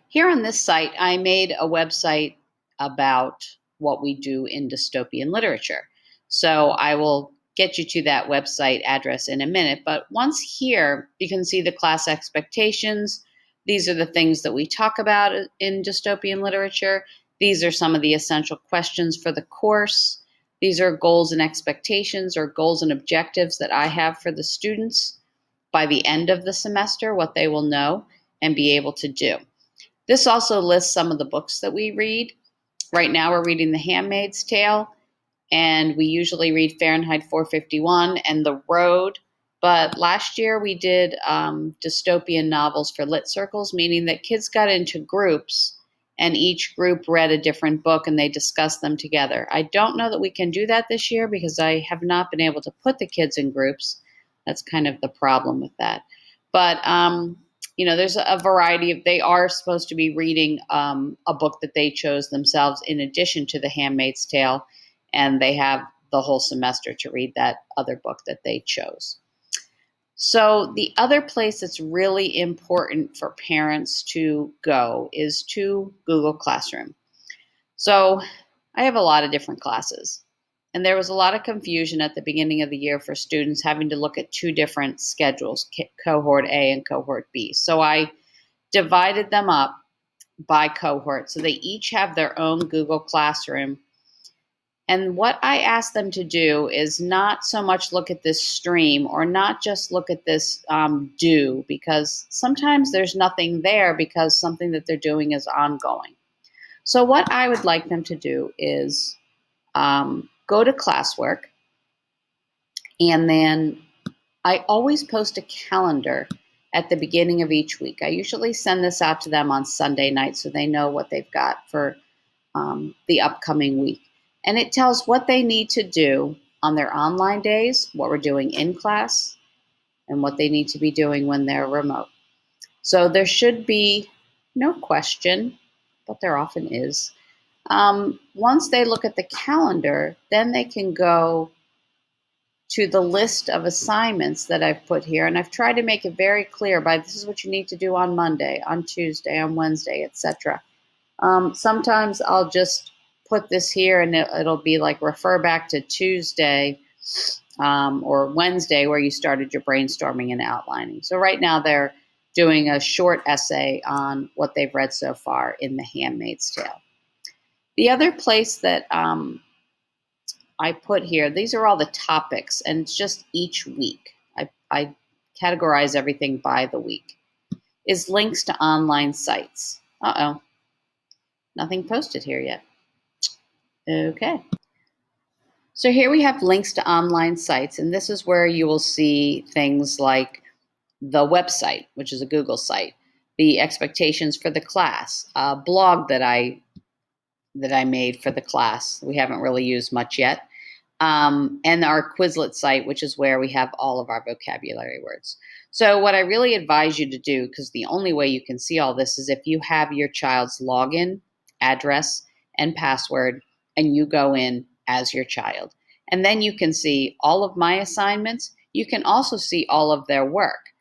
Here on this site, I made a website about what we do in dystopian literature. So I will get you to that website address in a minute. But once here, you can see the class expectations. These are the things that we talk about in dystopian literature. These are some of the essential questions for the course. These are goals and expectations or goals and objectives that I have for the students by the end of the semester, what they will know and be able to do. This also lists some of the books that we read. Right now, we're reading The Handmaid's Tale, and we usually read Fahrenheit 451 and The Road. But last year, we did dystopian novels for lit circles, meaning that kids got into groups, and each group read a different book and they discussed them together. I don't know that we can do that this year because I have not been able to put the kids in groups. That's kind of the problem with that. But there's a variety of, they are supposed to be reading a book that they chose themselves in addition to The Handmaid's Tale, and they have the whole semester to read that other book that they chose. So the other place that's really important for parents to go is to Google Classroom. So I have a lot of different classes. And there was a lot of confusion at the beginning of the year for students having to look at two different schedules, cohort A and cohort B. So I divided them up by cohort. So they each have their own Google Classroom. And what I asked them to do is not so much look at this stream or not just look at this do, because sometimes there's nothing there because something that they're doing is ongoing. So what I would like them to do is go to classwork, and then I always post a calendar at the beginning of each week. I usually send this out to them on Sunday night so they know what they've got for the upcoming week. And it tells what they need to do on their online days, what we're doing in class, and what they need to be doing when they're remote. So there should be no question, but there often is. Once they look at the calendar, then they can go to the list of assignments that I've put here. And I've tried to make it very clear by this is what you need to do on Monday, on Tuesday, on Wednesday, etc. Sometimes I'll just put this here and it'll be like refer back to Tuesday or Wednesday where you started your brainstorming and outlining. So right now they're doing a short essay on what they've read so far in The Handmaid's Tale. The other place that I put here, these are all the topics, and it's just each week. I categorize everything by the week, is links to online sites. Uh-oh, nothing posted here yet. Okay. So here we have links to online sites, and this is where you will see things like the website, which is a Google site, the expectations for the class, a blog that I made for the class. We haven't really used much yet. And our Quizlet site, which is where we have all of our vocabulary words. So what I really advise you to do, because the only way you can see all this is if you have your child's login, address, and password, and you go in as your child. And then you can see all of my assignments. You can also see all of their work.